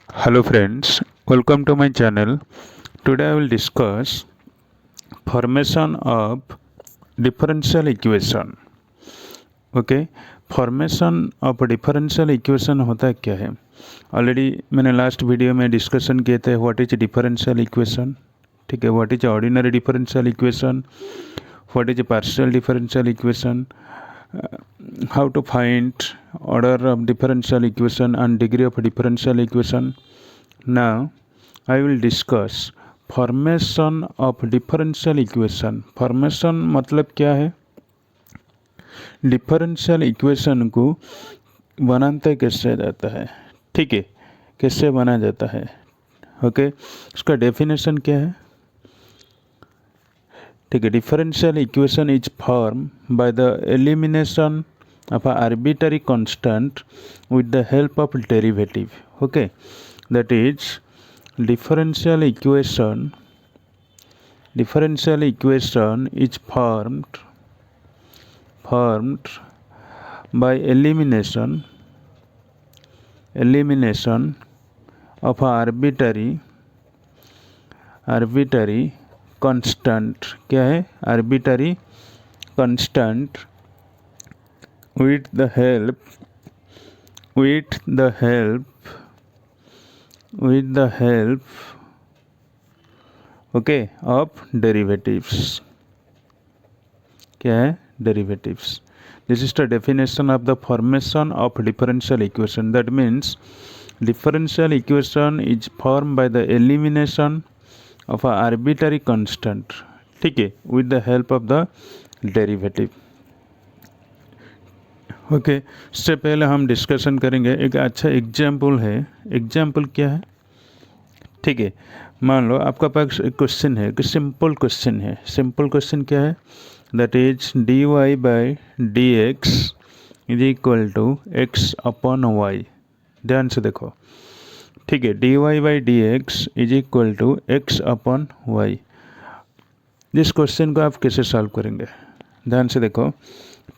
Hello friends, welcome to my channel. Today I will discuss formation of differential equation. Okay formation of differential equation होता क्या है? Already मैंने last video में discussion किए थे what is differential equation, ठीक है, what is ordinary differential equation, what is partial differential equation, how to find order of differential equation and degree of differential equation. Now I will discuss formation of differential equation. Formation मतलब क्या है? Differential equation को बनाते कैसे जाता है, ठीक है, कैसे बना जाता है, ओके उसका डेफिनेशन क्या है? ठीक है, differential equation is form by the elimination of a arbitrary constant with the help of derivative. Okay that is differential equation is formed by elimination of a arbitrary constant. क्या है? arbitrary constant with the help okay of derivatives. क्या है? derivatives. This is the definition of the formation of differential equation. That means differential equation is formed by the elimination of a arbitrary constant, ठीक है, with the help of the derivative. Okay इससे पहले हम discussion करेंगे एक अच्छा example है. Example क्या है? ठीक है, मान लो आपका पास एक क्वेश्चन है कि सिंपल क्वेश्चन है. सिंपल क्वेश्चन क्या है? That is D Y by D x is equal to X upon Y. ध्यान से देखो, ठीक है, D Y by D x is equal to X upon Y. जिस क्वेश्चन को आप कैसे सॉल्व करेंगे? ध्यान से देखो,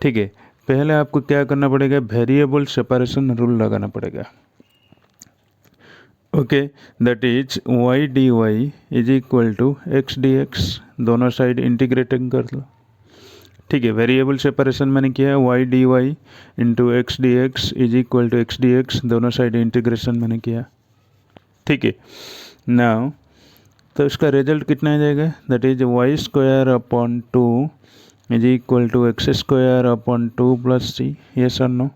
ठीक है, पहले आपको क्या करना पड़ेगा? वेरिएबल सेपरेशन रूल लगाना पड़ेगा. Okay that is Y D Y is equal to X D X, दोनों साइड इंटीग्रेटिंग कर लो. ठीक है, वेरिएबल सेपरेशन मैंने किया Y D Y into X D x is equal to X D X, दोनों साइड इंटीग्रेशन मैंने किया. ठीक है, नाउ तो इसका रिजल्ट कितना आ जाएगा? That is Y square upon two is equal to x square upon two plus c. Yes और नो?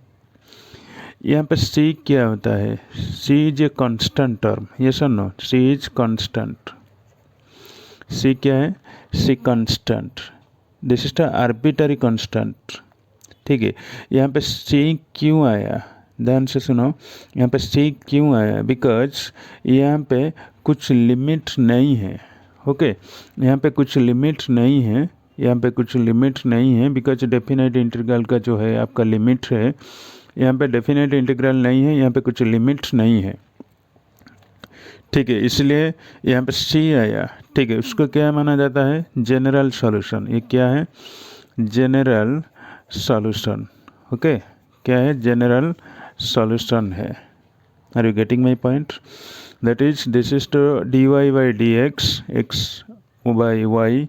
यहाँ पे सी क्या होता है? सी is a constant term. Yes और नो? C is constant. सी क्या है? सी constant. This is the arbitrary constant. ठीक है, यहाँ पे सी क्यों आया? ध्यान से सुनो, यहाँ पे सी क्यों आया? बिकॉज यहाँ पे कुछ लिमिट नहीं है. ओके यहाँ पे कुछ लिमिट नहीं है, यहाँ पे कुछ लिमिट नहीं है बिकॉज डेफिनेट इंटीग्रल का जो है आपका लिमिट है. यहाँ पे डेफिनेट इंटीग्रल नहीं है, यहाँ पे कुछ लिमिट नहीं है. ठीक है, इसलिए यहाँ पे सी आया. ठीक है, उसको क्या माना जाता है? General solution. ये क्या है? General solution. ओके क्या है? जनरल सॉल्यूशन है. Are you getting my point? That is this is to d Y by D x, x by y,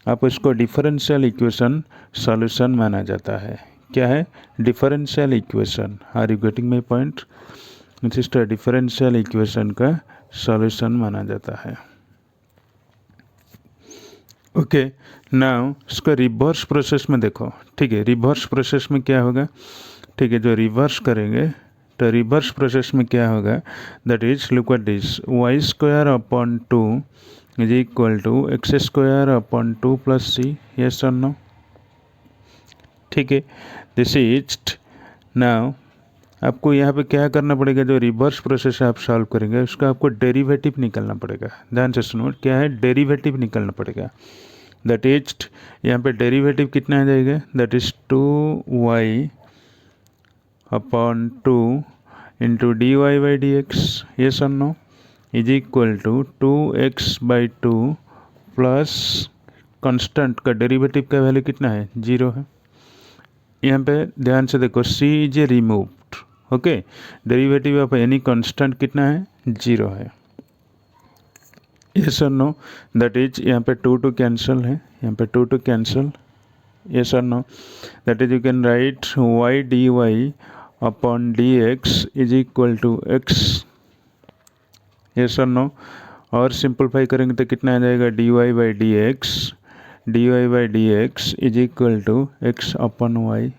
आप उसको डिफरेंशियल इक्वेशन सॉल्यूशन माना जाता है. क्या है? Differential equation. Are you getting my point? This is the differential equation का solution माना जाता है. ओके नाउ इसका रिवर्स प्रोसेस में देखो. ठीक है, रिवर्स प्रोसेस में क्या होगा? ठीक है, जो रिवर्स करेंगे तो रिवर्स प्रोसेस में क्या होगा? That is look at this, y square upon two is equal to x square upon two plus c. Yes और नो? ठीक है, दिस इज नाउ आपको यहाँ पे क्या करना पड़ेगा? जो रिवर्स प्रोसेस आप सॉल्व करेंगे उसका आपको डेरिवेटिव निकालना पड़ेगा. ध्यान से सुनो, क्या है? डेरिवेटिव निकालना पड़ेगा. दैट इज यहाँ पे डेरिवेटिव कितना आ जाएगा? That is two y upon two into d Y by D x. Yes और no? Is equal to two x by two plus constant का डेरिवेटिव का वैल्यू कितना है? 0 है. यहाँ पे ध्यान से देखो, c is a removed. Okay. Derivative of any constant कितना है, 0 है। यस और नो, दैट इज यहाँ पे 2 2 कैंसिल है, यहाँ पे 2 2 कैंसिल। यस और no, that is you can write y dy upon dx is equal to x। Yes और नो, और सिंपलीफाई करेंगे तो कितना आ जाएगा, dy by D x is equal to x upon y।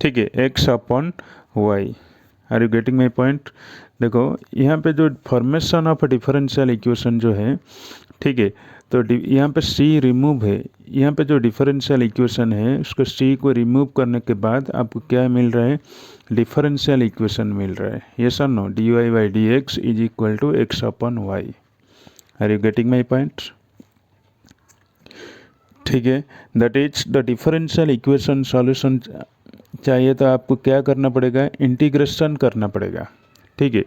ठीक है, x upon y। Are you getting my point? देखो यहाँ पे जो फॉर्मेशन ऑफ डिफरेंशियल इक्वेशन जो है, ठीक है, तो यहाँ पे c रिमूव है। यहाँ पे जो डिफरेंशियल इक्वेशन है उसको c को रिमूव करने के बाद आपको क्या मिल रहा है, डिफरेंशियल इक्वेशन मिल रहा है। यस और no, dy by D x is equal to x upon y. Are you getting my point? ठीक है, that is the differential equation solution चाहिए तो आपको क्या करना पड़ेगा, इंटीग्रेशन करना पड़ेगा। ठीक है,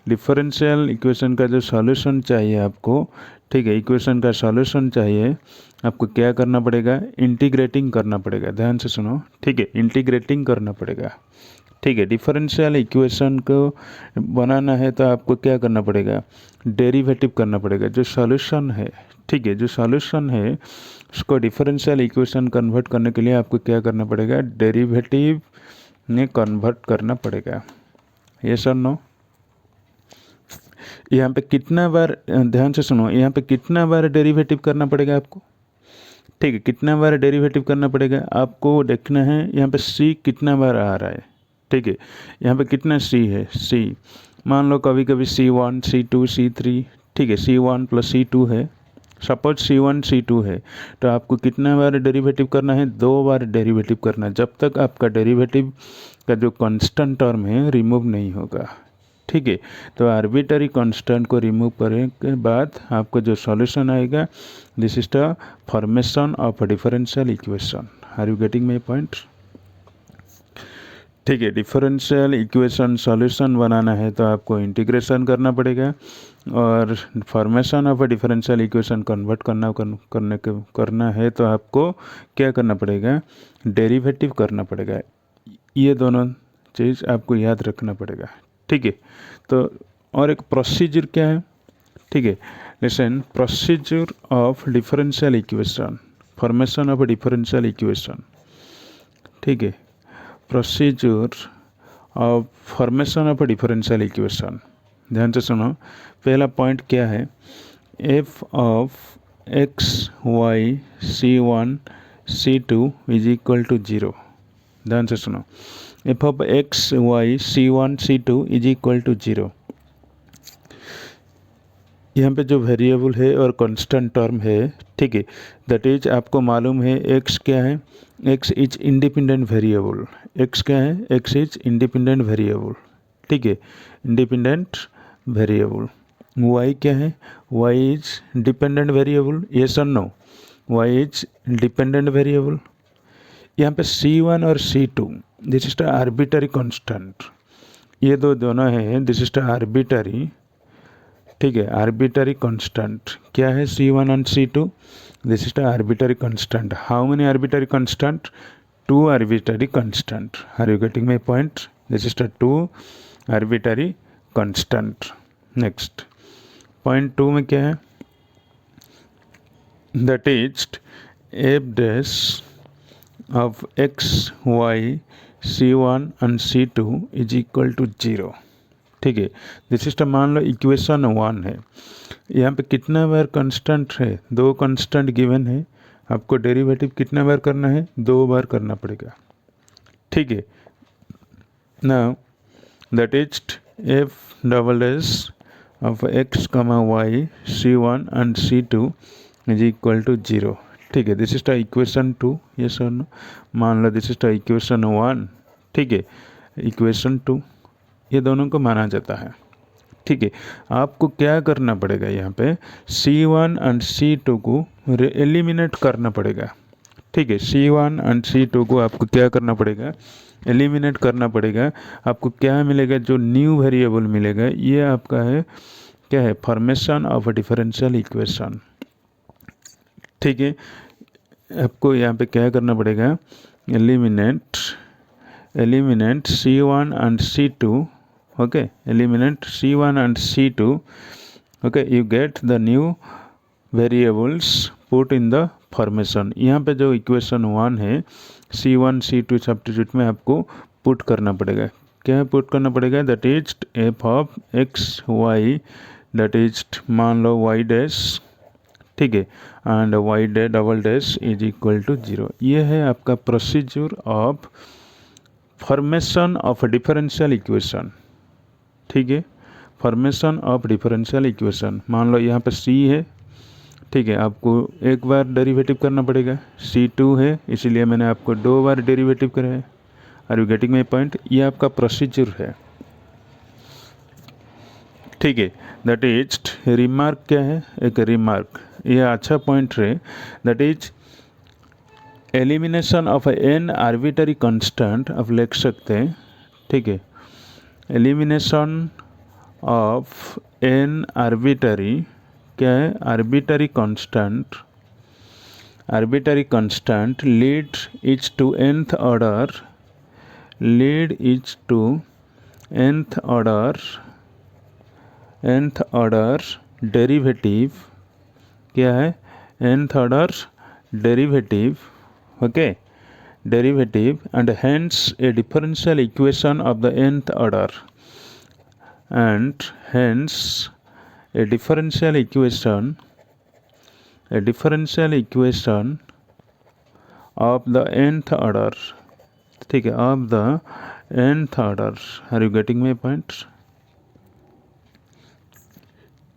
डिफरेंशियल इक्वेशन का जो सॉल्यूशन चाहिए आपको, ठीक है, इक्वेशन का सॉल्यूशन चाहिए आपको क्या करना पड़ेगा, इंटीग्रेटिंग करना पड़ेगा। ध्यान से सुनो, ठीक है, इंटीग्रेटिंग करना पड़ेगा। ठीक है, डिफरेंशियल इक्वेशन को बनाना है तो आपको क्या करना पड़ेगा, डेरिवेटिव करना पड़ेगा। जो सॉल्यूशन है, ठीक है, जो सॉल्यूशन है उसको डिफरेंशियल इक्वेशन कन्वर्ट करने के लिए आपको क्या करना पड़ेगा, डेरिवेटिव में कन्वर्ट करना पड़ेगा। यस और नो? यहाँ पे कितना बार, ध्यान से सुनो, यहाँ पे कितना बार डेरिवेटिव करना पड़ेगा आपको, ठीक है, कितना बार डेरिवेटिव करना पड़ेगा आपको देखना है। यहाँ पे c कितना बार आ रहा है, ठीक है, यहाँ पे कितना c है, c मान लो कभी कभी c1 c2 c3, ठीक है, c1 प्लस c2 है, सपोज c1 c2 है, तो आपको कितना बार डेरिवेटिव करना है, 2 बार डेरिवेटिव करना है, जब तक आपका डेरिवेटिव का जो कांस्टेंट टर्म है रिमूव नहीं होगा। ठीक है, तो आर्बिटरी कांस्टेंट को रिमूव करने के बाद आपको जो सॉल्यूशन आएगा, this is the formation of differential equation. Are you getting my point? ठीक है, डिफरेंशियल इक्वेशन सॉल्यूशन बनाना है तो आपको इंटीग्रेशन करना पड़ेगा, और formation of differential equation convert करना है तो आपको क्या करना पड़ेगा, डेरिवेटिव करना पड़ेगा। ये दोनों चीज़ आपको याद रखना पड़ेगा। ठीक है, तो और एक प्रोसीजर क्या है, ठीक है, listen, procedure of differential equation, formation of differential equation. ठीक है, procedure of formation of differential equation. ध्यान से सुनो, पहला पॉइंट क्या है, f of x y c1 c2 is equal to 0। ध्यान से सुनो, f of x y c1 c2 is equal to 0। यहाँ पे जो वेरिएबल है और कांस्टेंट टर्म है, ठीक है, दैट इज आपको मालूम है x क्या है, x is independent variable. x क्या है, x इज इंडिपेंडेंट वेरिएबल। ठीक है, इंडिपेंडेंट वेरिएबल। y क्या है, y is dependent variable. Yes और no, y is dependent variable. यहाँ पे c1 और c2, this is the arbitrary constant. ये दोनों हैं, दिस इज द आर्बिटरी, ठीक है, आर्बिटरी कांस्टेंट। क्या है, c1 and c2, this is the arbitrary constant. How many arbitrary constant, 2 arbitrary constant. Are you getting my point? This is the 2 arbitrary constant. Next point 2 में क्या है, that is f dash of x y c1 and c2 is equal to 0। ठीक है, this is मान लो equation 1 है। यहाँ पे कितना बार कांस्टेंट है, 2 कांस्टेंट गिवन है, आपको डेरिवेटिव कितना बार करना है, 2 बार करना पड़ेगा। ठीक है, now that is f double s of x comma y c1 and c2 is equal to 0। ठीक है, this is the equation 2। Yes और नो, मान लो दिस इज द इक्वेशन 1। ठीक है, इक्वेशन 2, ये दोनों को माना जाता है। ठीक है, आपको क्या करना पड़ेगा, यहाँ पे c1 एंड c2 को एलिमिनेट करना पड़ेगा। ठीक है, c1 एंड c2 को आपको क्या करना पड़ेगा, एलिमिनेट करना पड़ेगा। आपको क्या मिलेगा, जो न्यू वेरिएबल मिलेगा, ये आपका है क्या है, फॉर्मेशन ऑफ डिफरेंशियल इक्वेशन। ठीक है, आपको यहाँ पे क्या करना पड़ेगा, eliminate eliminate C1 and C2, okay, eliminate C1 and C2, okay, you get the new variables put in the formation। यहाँ पे जो इक्वेशन 1 है C1 C2 सब्स्टिट्यूट में आपको पुट करना पड़ेगा। क्या पुट करना पड़ेगा? That is f of x y, that is मान लो वाई डैश, ठीक है, and y the double dash is equal to 0। ये है आपका procedure of formation of differential equation, ठीक है, फॉर्मेशन ऑफ डिफरेंशियल इक्वेशन। मान लो यहाँ पे सी है, ठीक है, आपको एक बार डेरिवेटिव करना पड़ेगा। C2 है, इसीलिए मैंने आपको 2 बार डेरिवेटिव करा है। Are you getting my point? ये आपका प्रोसीजर है, ठीक है। दैट इज रिमार्क क्या है? एक रिमार्क, ये अच्छा पॉइंट है। That is elimination of n arbitrary constant आप लिख सकते हैं, ठीक है। एलिमिनेशन ऑफ एन आर्बिटरी, क्या है? Arbitrary constant, arbitrary constant lead is to nth order, lead is to nth order derivative, क्या है? nth order derivative, okay, derivative, and hence a differential equation of the nth order, and hence a differential equation of the nth order, ठीक है, of the nth order। Are you getting my point?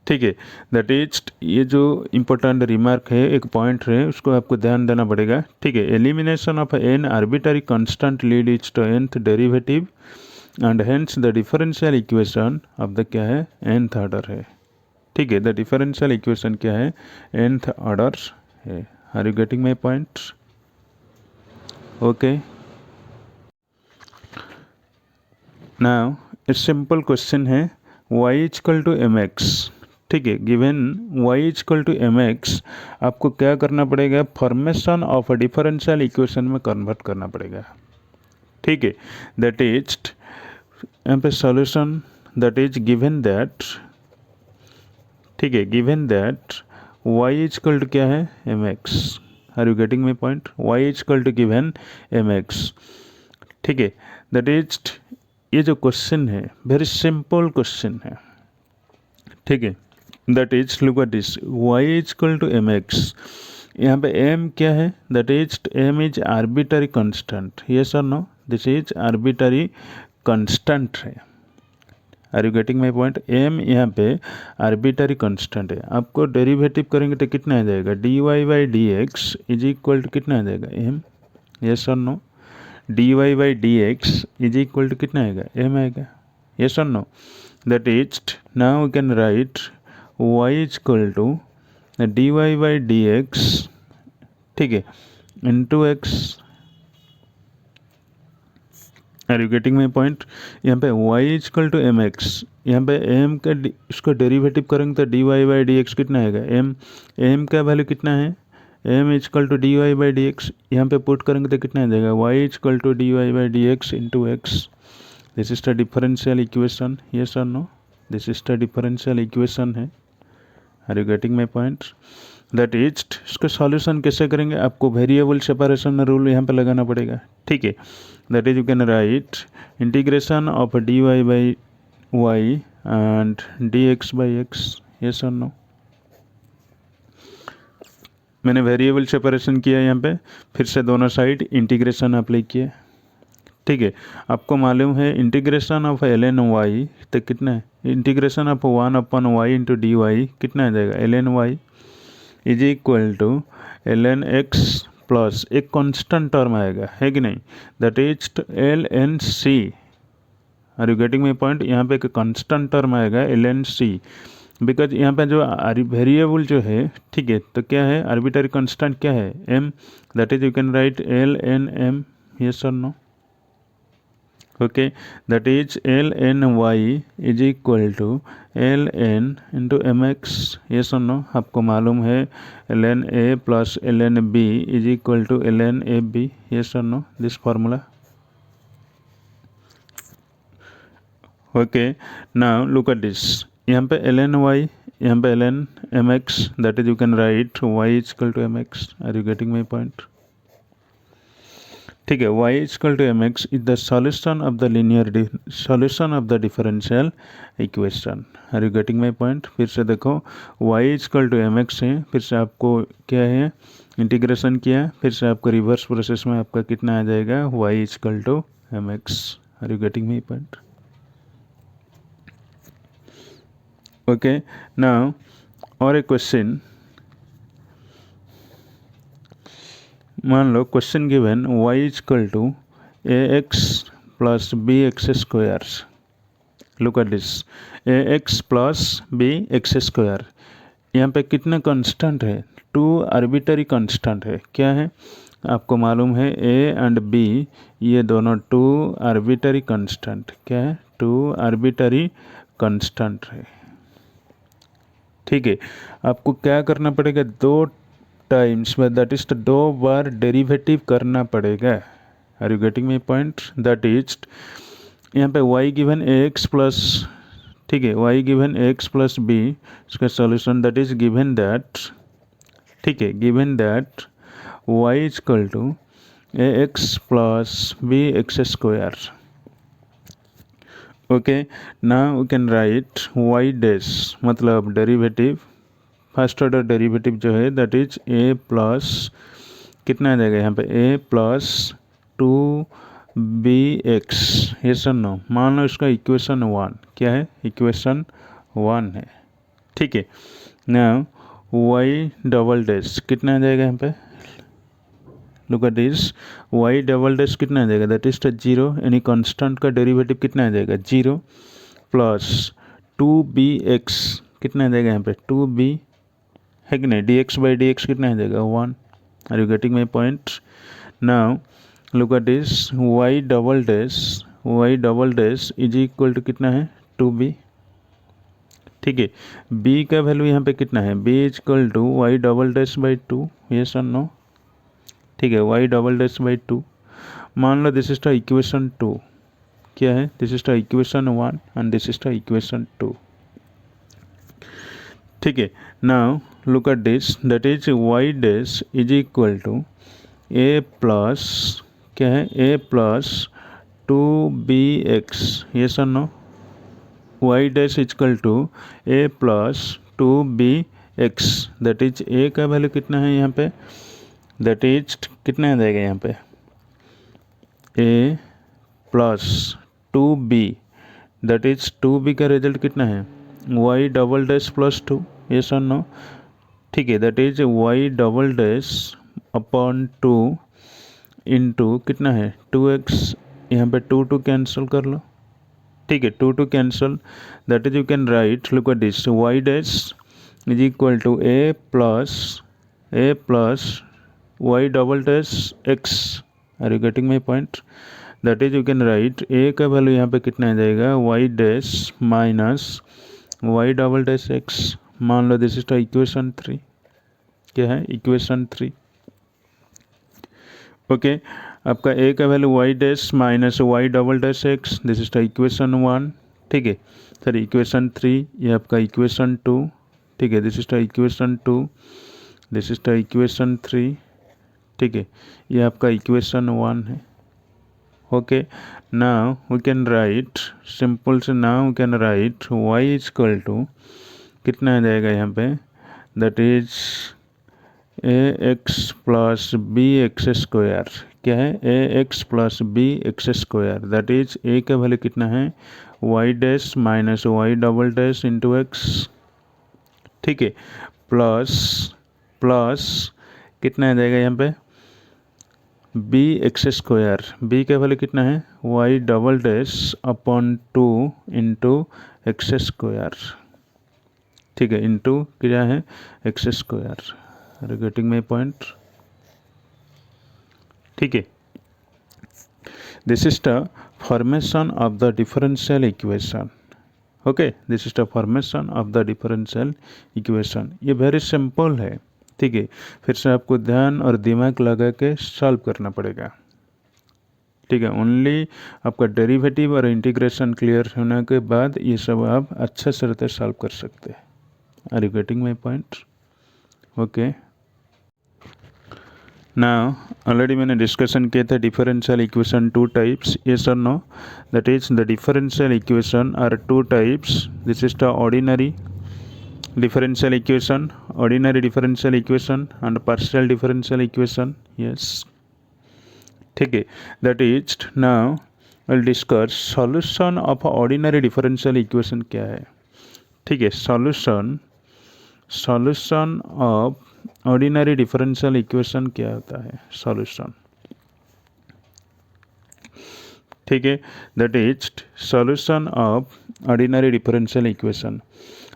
ठीक है, that is ये जो important remark है, एक point है, उसको आपको ध्यान देना पड़ेगा, ठीक है। Elimination of n arbitrary constant lead is to nth derivative and hence the differential equation of the, क्या है? nth ऑर्डर है, ठीक है। द डिफरेंशियल इक्वेशन क्या है? nth ऑर्डर है। Are you getting my point? Okay, now a simple question है y equal to m x, ठीक है। Given y equal to m x, आपको क्या करना पड़ेगा? फॉर्मेशन ऑफ डिफरेंशियल इक्वेशन में कन्वर्ट करना पड़ेगा, ठीक है। दैट इज यहाँ पे solution, that is given that, ठीक है, given that y equal to, क्या है? M x. Are you getting my point? y equal to given m x, ठीक है। दैट इज, ये जो क्वेश्चन है वेरी सिंपल क्वेश्चन है, ठीक है। That is look at this, y equal to m x, यहाँ पे m क्या है? That is m is arbitrary constant, yes और no? This is arbitrary constant है। Are you getting my point? m यहाँ पे आर्बिटरी कांस्टेंट है। आपको डेरिवेटिव करेंगे तो कितना आ जाएगा? dy by D x is equal to कितना आ जाएगा? m, यस और no? dy by D x is equal to कितना आएगा? m आएगा, यस और no? That is now we can write y equal to dy by D x, ठीक है, into x. Are you getting my point? यहाँ पे y equal to m x, यहाँ पे m का इसको डेरिवेटिव करेंगे तो dy बाई डी एक्स कितना आएगा? m का वैल्यू कितना है? m equal to dy by D x, यहाँ पे पुट करेंगे तो कितना आ जाएगा? y equal to dy by D x into x. This is the differential equation, yes और no? This is the differential equation है। Are you getting my point? That is, इसका सॉल्यूशन कैसे करेंगे? आपको वेरिएबल सेपरेशन रूल यहाँ पे लगाना पड़ेगा, ठीक है। That is you can right integration of dy by y and dx by x, yes और नो? मैंने वेरिएबल सेपरेशन किया यहाँ पे, फिर से दोनों साइड इंटीग्रेशन अप्लाई किया, ठीक है। आपको मालूम है इंटीग्रेशन ऑफ ln y तो कितना है? Integration of 1/y into d y कितना आ जाएगा? ln y is equal to ln x plus एक कांस्टेंट टर्म आएगा, है कि नहीं? That is ln c। Are you getting my point? यहाँ पे एक कांस्टेंट टर्म आएगा ln c, बिकॉज यहाँ पे जो वेरिएबल जो है, ठीक है, तो क्या है? आर्बिटरी कांस्टेंट क्या है? m। That is you can write ln m, yes और no? Okay, that is ln y is equal to ln into m x, yes और नो? आपको मालूम है ln a plus ln b is equal to ln ab, yes और no? This formula, okay, now look at this, यहाँ पे ln y, यहाँ पे ln mx, that is you can write y is equal to mx। Are you getting my point? ठीक है, y is equal to mx is the solution of the linear solution of the differential equation. Are you getting my point? फिर से देखो, y is equal to mx है, फिर से आपको क्या है, इंटीग्रेशन किया, फिर से आपको रिवर्स प्रोसेस में आपका कितना आ जाएगा, y is equal to mx। Are you getting my point? Okay, now और एक क्वेश्चन, मान लो question given y is equal to ax plus b x square. Look at this, ax plus b x square, यहाँ पे कितना constant है, 2 arbitrary constant है। क्या है, आपको मालूम है a एंड b ये दोनों 2 आर्बिटरी कांस्टेंट, क्या है, 2 आर्बिटरी कांस्टेंट है। ठीक है, आपको क्या करना पड़ेगा, 2 टाइम्स में, दैट इज 2 बार डेरिवेटिव करना पड़ेगा। Are you getting my point? That is यहाँ पे y गिवन ax प्लस, ठीक है, y given ax plus b, इसका solution that is given that, ठीक है, given that y is equal to ax plus b x square. Okay, now we can write y dash, मतलब derivative, first order derivative जो है that is a plus, कितना आ जाएगा यहाँ पे, a प्लस 2bx, ये सर नो, मान लो इसका इक्वेशन 1, क्या है, इक्वेशन 1 है। ठीक है, नाउ y डबल डैश कितना आ जाएगा यहाँ पे, look at this, y double dash कितना आ जाएगा, दैट इज 0, यानी कांस्टेंट का डेरिवेटिव कितना आ जाएगा, 0 प्लस 2bx, कितना आ जाएगा यहाँ पे, 2b है कि नहीं, dx बाई dx कितना आ जाएगा, 1। Are you getting my point? Now look at this, y double dash is equal to कितना है, 2b। ठीक है, b का वैल्यू यहाँ पे कितना है, b is equal to y double dash by 2, yes और नो। ठीक है, y डबल डैश बाई 2, मान लो दिस इज द इक्वेशन 2, क्या है, this is the equation 1 and this is the equation 2। ठीक है, now look at this, that is y dash is equal to a plus, क्या है, a प्लस 2bx, यस और no. y dash is equal to a plus 2bx, that is a का value कितना है यहाँ पे, दैट इज कितना आ जाएगा यहाँ पे, a plus 2b, that is 2b का रिजल्ट कितना है, y double dash plus 2, yes और नो। ठीक है, दैट इज y डबल डैश अपॉन 2 इंटू कितना है, 2x, यहाँ पे 2 कैंसिल कर लो। ठीक है, 2 cancel, that is you can write, look at this, y dash is equal to a plus y double dash x। Are you getting my point? That is you can write a का value यहाँ पे कितना आ जाएगा, y dash minus y double dash x। मान लो this is the equation 3, क्या है, इक्वेशन 3। ओके, आपका a का value y dash minus y double dash x, this is the equation 1। ठीक है, सर इक्वेशन 3, ये आपका इक्वेशन 2। ठीक है, this is the equation 2, this is the equation 3। ठीक है, ये आपका इक्वेशन 1 है। Okay, now we can write simple से, now we can write y is equal to कितना आ जाएगा यहाँ पे, that is ax plus b x square, क्या है, ax plus b x square, that is a का वैल्यू कितना है, y dash minus y double dash into x. ठीक है, प्लस कितना आ जाएगा यहाँ पे, बी एक्स स्क्वायर, बी का वैल्यू कितना है, y डबल डैश अपॉन 2 इंटू एक्स स्क्वायर। ठीक है, इंटू क्या है, x square. Are you getting my point? ठीक है, this is the formation of the differential equation. Okay, this is the formation of the differential equation. ये very simple है। ठीक है, फिर से आपको ध्यान और दिमाग लगा के सॉल्व करना पड़ेगा। ठीक है। ओनली आपका डेरिवेटिव और इंटीग्रेशन क्लियर होने के बाद ये सब आप अच्छे से रहते सॉल्व कर सकते हैं। Are you getting my point? Okay, now already मैंने डिस्कशन किया था differential equation two types, yes और no? That is the differential equation are two types. This is the ordinary differential equation, ordinary differential equation and partial differential equation, yes, ठीक है। that is now we'll discuss solution of ordinary differential equation क्या है, ठीक है। solution of ordinary differential equation क्या होता है, solution, ठीक है। that is solution of ordinary differential equation।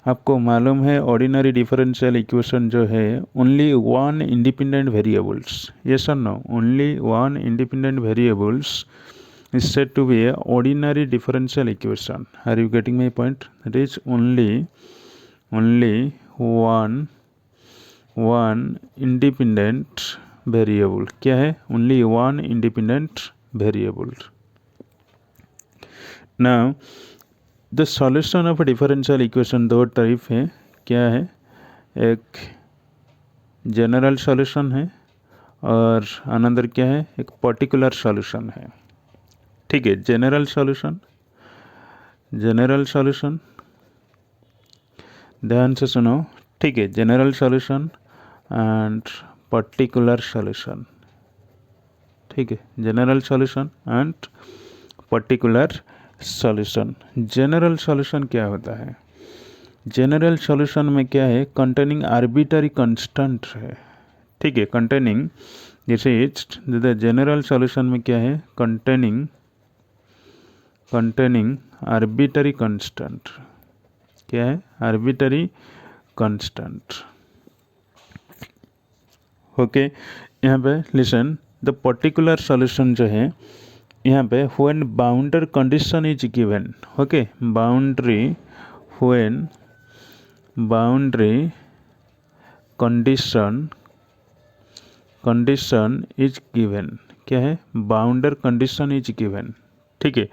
आपको मालूम है ऑर्डिनरी डिफरेंशियल इक्वेशन जो है only one independent variables, yes और no? Only one independent variables is said to be a ordinary differential equation. Are you getting my point? That is only one independent variable. क्या है? Only one independent variable. Now the solution of differential equation दो type है, क्या है? एक general solution है और another क्या है? एक पर्टिकुलर सॉल्यूशन है, ठीक है। जनरल सॉल्यूशन ध्यान से सुनो, ठीक है। General solution and particular solution, ठीक है। General solution and particular solution. General solution क्या होता है? जनरल सॉल्यूशन में क्या है? कंटेनिंग आर्बिट्ररी कांस्टेंट है, ठीक है। कंटेनिंग, जैसे द जनरल सॉल्यूशन में क्या है? Containing arbitrary constant. क्या है? Arbitrary constant, okay. यहाँ पे लिसन, द पर्टिकुलर सॉल्यूशन जो है यहाँ पे when boundary condition is given, okay. When boundary condition is given, क्या है? बाउंड्री कंडीशन इज गिवन, ठीक है।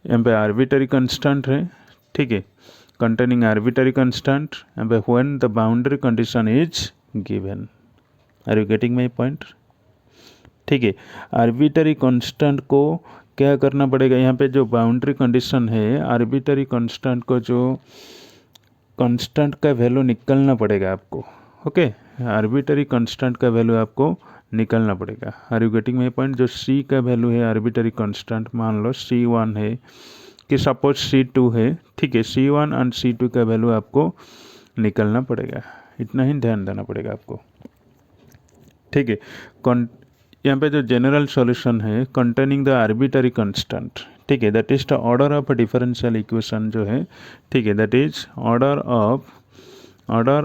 यहाँ पे आर्बिट्ररी कांस्टेंट है, ठीक है। कंटेनिंग आर्बिट्ररी कांस्टेंट, यहाँ पे when the boundary condition is given. Are you getting my point? ठीक है। आर्बिट्ररी कांस्टेंट को क्या करना पड़ेगा? यहाँ पे जो बाउंड्री कंडीशन है, आर्बिट्ररी कांस्टेंट को जो कांस्टेंट का वैल्यू निकलना पड़ेगा आपको, ओके। आर्बिट्ररी कांस्टेंट का वैल्यू आपको निकलना पड़ेगा। Are you getting my point? जो सी का वैल्यू है आर्बिट्ररी कांस्टेंट, मान लो C1 है कि सपोज C2 है, ठीक है। C1 एंड C2 का वैल्यू आपको निकलना पड़ेगा, इतना ही ध्यान देना पड़ेगा आपको, ठीक है। यहाँ पे जो जनरल सॉल्यूशन है कंटेनिंग द आर्बिट्ररी कांस्टेंट, ठीक है। That is the order of differential equation जो है, ठीक है। That is order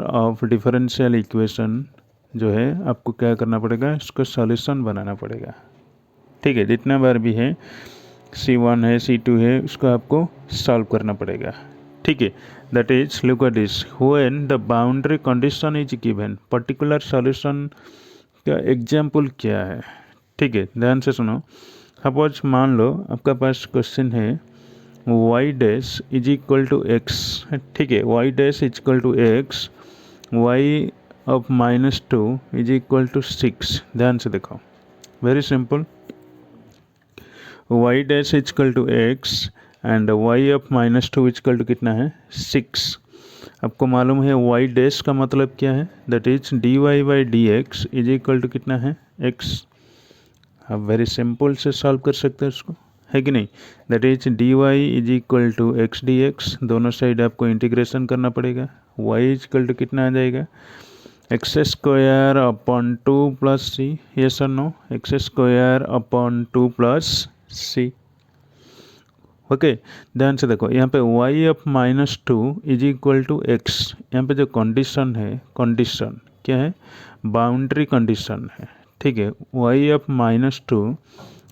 of differential equation जो है आपको क्या करना पड़ेगा? इसको सॉल्यूशन बनाना पड़ेगा, ठीक है। जितना बार भी है, C1 है, C2 है, उसको आपको सॉल्व करना पड़ेगा, ठीक है। That is look at this, when the boundary condition is given. Particular solution का एग्जाम्पल क्या है, ठीक है। ध्यान से सुनो। सपोज मान लो आपका पास क्वेश्चन है y dash is equal to x, ठीक है। y dash is equal to x, y of -2 is equal to 6। ध्यान से देखो, very simple. y dash is equal to x and y of -2 is equal to कितना है? 6। आपको मालूम है y डैश का मतलब क्या है? That is dy/dx is equal to कितना है? x। आप वेरी सिंपल से सॉल्व कर सकते हैं उसको, है कि नहीं? That is dy is equal to x dx, दोनों साइड आपको इंटीग्रेशन करना पड़ेगा। y इज इक्वल टू कितना आ जाएगा? x² upon 2 plus c, yes और no? x² upon 2 plus c, okay. ध्यान से देखो, यहाँ पे y of -2 is equal to x. यहाँ पे जो कंडीशन है, कंडीशन क्या है? बाउंड्री कंडीशन है, ठीक है। y of -2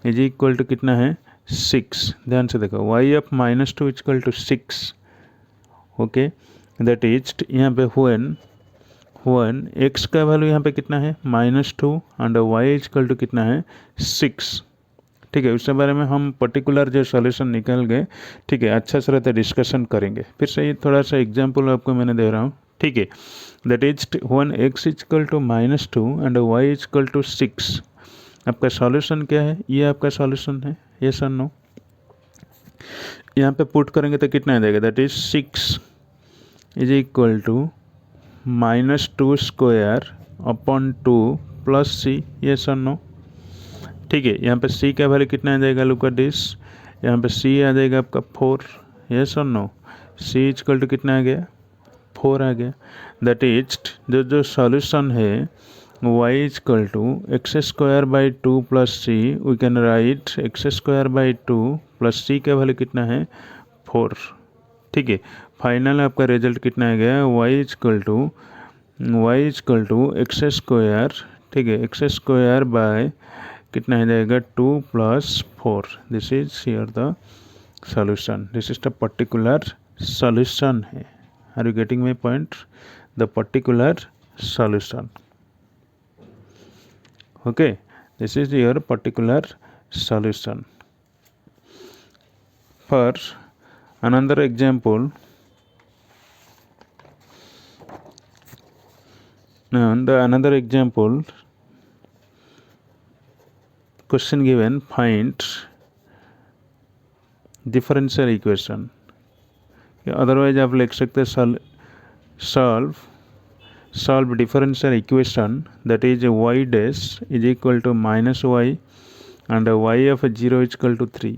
is equal to कितना है? 6। ध्यान से देखो, y of -2 is equal to 6, okay. That is यहाँ पे व्हेन x का वैल्यू यहाँ पे कितना है? -2 and y is equal to कितना है? 6, ठीक है, उसके बारे में हम पर्टिकुलर जो सॉल्यूशन निकल गए, ठीक है, अच्छा से रहता डिस्कशन करेंगे। फिर से ये थोड़ा सा एग्जाम्पल आपको मैंने दे रहा हूँ, ठीक है। That is one x equal to -2 and y equal to 6। आपका सॉल्यूशन क्या है? ये आपका सॉल्यूशन है, ये सर नो। यहाँ पे पुट करेंगे तो कितना आ जाएगा? That is 6 is equal to -2 square upon 2 plus c, yes or no. ठीक है, यहाँ पे सी का वैल्यू कितना आ जाएगा? लुक एट दिस, यहाँ पे सी आ जाएगा आपका 4, यस और नो। सी इक्वल टू कितना आ गया? 4 आ गया। दैट इज जो सॉल्यूशन है y equal to x square by 2 plus c, we can write x square by 2 plus c का वैल्यू कितना है? 4। ठीक है, फाइनल आपका रिजल्ट कितना आ गया? y equal to x square, ठीक है, एक्स स्क्वायर बाय कितना आ जाएगा? 2 plus 4। This is here the solution, this is the particular solution है। Are you getting my point? The particular solution, okay, this is your particular solution. For another example, another example question given, find differential equation, otherwise आप लिख सकते solve differential equation, that is y dash is equal to -y and y of 0 is equal to 3।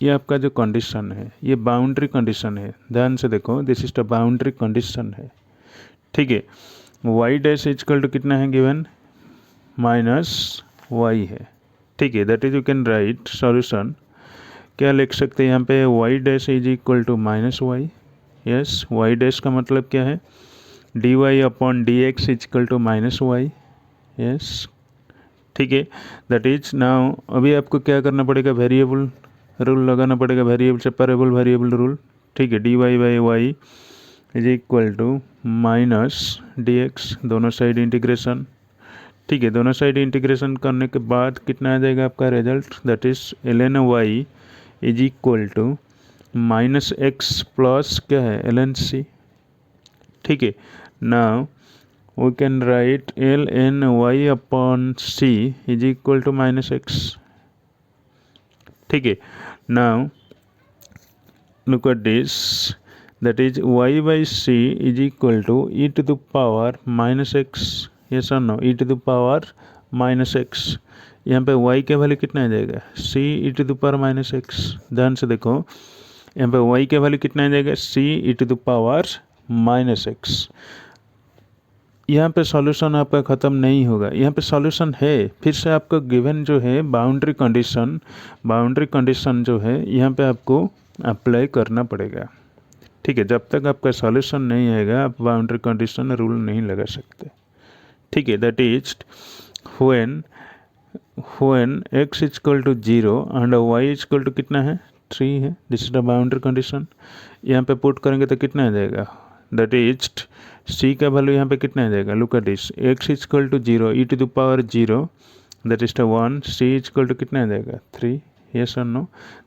ये आपका जो condition है, ये boundary condition है, ध्यान से देखो, this is the boundary condition है। ठीक है, y dash is equal to कितना है गिवन? -y है। ठीक है, that is you can write solution, क्या लिख सकते हैं यहाँ पे? y dash is equal to -y, yes, y dash का मतलब क्या है? dy upon dx is equal to -y, yes. ठीक है, दैट इज नाउ अभी आपको क्या करना पड़ेगा? वेरिएबल रूल लगाना पड़ेगा, वेरिएबल सेपरेबल वेरिएबल रूल। ठीक है, dy by y is equal to -dx, दोनों साइड इंटीग्रेशन। ठीक है, दोनों साइड इंटीग्रेशन करने के बाद कितना आ जाएगा आपका result? That is ln y is equal to -x plus क्या है? ln c। ठीक है, now we can write ln y upon c is equal to -x। ठीक है, now look at this, that is y by c is equal to e to the power -x, yes or no? e to the power -x। यहाँ पे y के value कितना आ जाएगा? c e to the power -x। ध्यान से देखो, यहाँ पे y के वैल्यू कितना आ जाएगा? c e to the power -x। यहाँ पे सॉल्यूशन आपका ख़त्म नहीं होगा, यहाँ पे सॉल्यूशन है। फिर से आपको गिवन जो है बाउंड्री कंडीशन जो है यहाँ पे आपको अप्लाई करना पड़ेगा। ठीक है, जब तक आपका सॉल्यूशन नहीं आएगा आप बाउंड्री कंडीशन रूल नहीं लगा सकते। ठीक है, that is when x equal to 0 and y equal to कितना है? 3 है। This is the boundary condition. यहाँ पे पुट करेंगे तो कितना आ जाएगा? दैट इज c का वैल्यू यहाँ पे कितना आ जाएगा? Look at this, x equal to 0 e to the power 0, that is the 1, c equal to कितना आ जाएगा? 3, यस और no?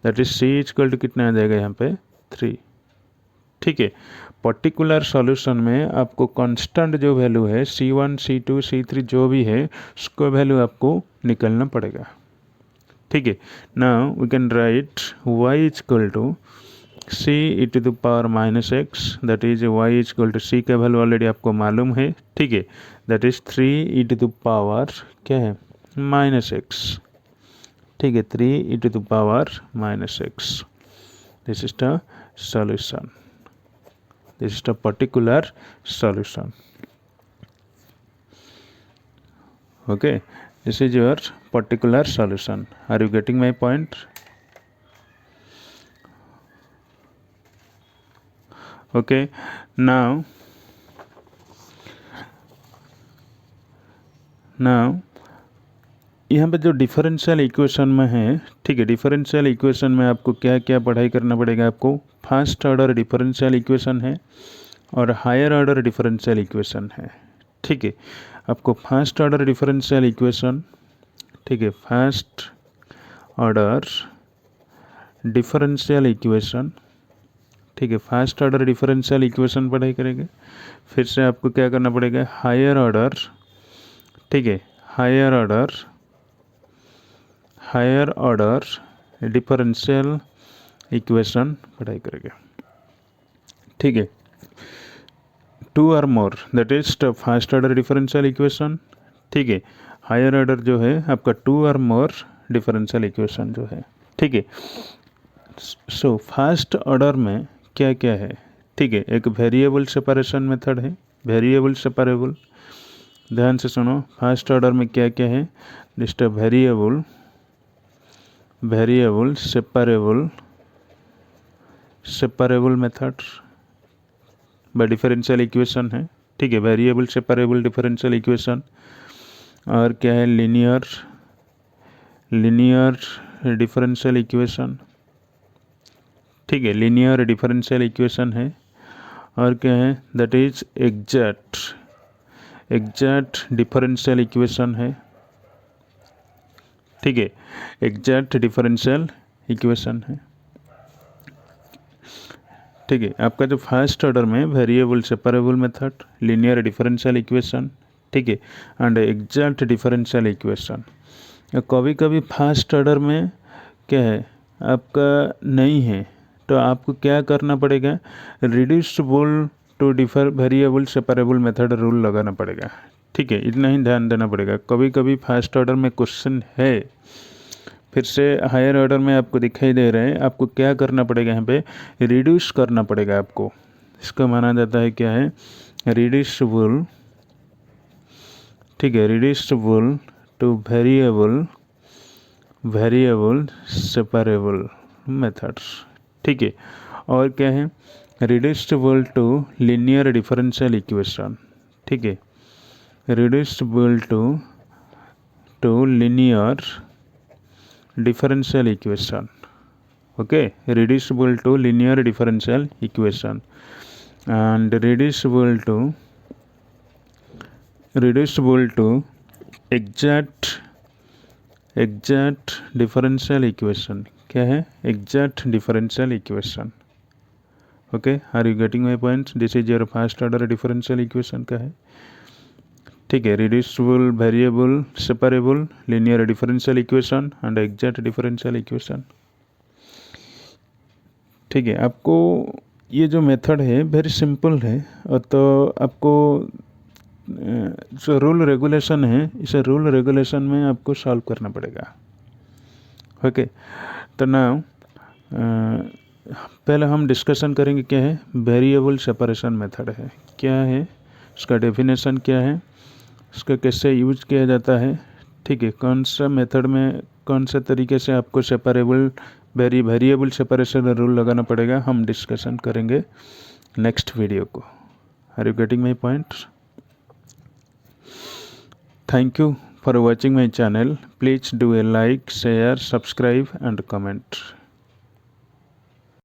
That is c equal to कितना आ जाएगा यहाँ पे? 3। ठीक है, पर्टिकुलर सॉल्यूशन में आपको कांस्टेंट जो वैल्यू है c1 c2 c3 जो भी है उसको वैल्यू आपको निकलना पड़ेगा। ठीक है, now we can write y equal to c e to the power -x, that is y equal to c का वैल्यू ऑलरेडी आपको मालूम है। ठीक है, that is 3 e to the power क्या है? -x। ठीक है, 3 e to the power -x। This is the solution, this is the particular solution। okay, this is your particular solution। are you getting my point? okay, now यहाँ पे जो differential equation में है, ठीक है, डिफरेंशियल इक्वेशन में आपको क्या क्या पढ़ाई करना पड़ेगा? आपको फर्स्ट ऑर्डर डिफरेंशियल इक्वेशन है और हायर ऑर्डर डिफरेंशियल इक्वेशन है। ठीक है, आपको फर्स्ट ऑर्डर डिफरेंशियल इक्वेशन, ठीक है, फर्स्ट ऑर्डर डिफरेंशियल इक्वेशन, ठीक है, फर्स्ट ऑर्डर डिफरेंशियल इक्वेशन पढ़ाई करेंगे। फिर से आपको क्या करना पड़ेगा, हायर ऑर्डर, ठीक है, हायर ऑर्डर डिफरेंशियल इक्वेशन पढ़ाई करेंगे, ठीक है। टू और more that is first order differential equation, ठीक है। हायर ऑर्डर जो है आपका टू और मोर डिफरेंशियल इक्वेशन जो है, ठीक है। सो फर्स्ट ऑर्डर में क्या क्या है, ठीक है, एक वेरिएबल सेपरेशन मेथड है, वेरिएबल सेपरेबल, ध्यान से सुनो। फर्स्ट ऑर्डर में क्या क्या है, just variable separable method by differential equation है, ठीक है, वेरिएबल सेपरेबल डिफरेंशियल इक्वेशन। और क्या है, लीनियर डिफरेंशियल इक्वेशन, ठीक है, लीनियर डिफरेंशियल इक्वेशन है। और क्या है, that is exact differential equation है, ठीक है, एग्जैक्ट डिफरेंशियल इक्वेशन है, ठीक है। आपका जो फर्स्ट ऑर्डर में variable separable method, linear differential equation, ठीक है, एंड एग्जैक्ट डिफरेंशियल इक्वेशन। कभी कभी फर्स्ट ऑर्डर में क्या है आपका नहीं है, तो आपको क्या करना पड़ेगा, reducible to differ variable separable method rule लगाना पड़ेगा, ठीक है, इतना ही ध्यान देना पड़ेगा। कभी कभी फर्स्ट ऑर्डर में क्वेश्चन है, फिर से हायर ऑर्डर में आपको दिखाई दे रहे हैं, आपको क्या करना पड़ेगा, यहाँ पे रिड्यूस करना पड़ेगा आपको। इसका माना जाता है क्या है, रिड्यूसिबल, ठीक है, reducible to variable separable methods, ठीक है। और क्या है, reducible to linear differential equation, ठीक है, reducible to linear differential equation, okay, reducible to linear differential equation and reducible to exact differential equation। क्या है, exact differential equation, okay, are you getting my point? This is your first order differential equation का है, ठीक है, reducible variable separable linear differential equation and exact differential equation, ठीक है। आपको ये जो मेथड है वेरी सिंपल है, और तो आपको जो रूल रेगुलेशन है, इस रूल रेगुलेशन में आपको सॉल्व करना पड़ेगा, ओके। तो ना पहले हम डिस्कशन करेंगे क्या है, वेरिएबल सेपरेशन मेथड है, क्या है उसका डेफिनेशन, क्या है उसका कैसे यूज किया जाता है, ठीक है, कौन सा मेथड में कौन से तरीके से आपको सेपरेबल वेरिएबल सेपरेशन रूल लगाना पड़ेगा, हम डिस्कशन करेंगे नेक्स्ट वीडियो को। Are you getting my point? Thank you for watching my channel, please do a like, share, subscribe and comment.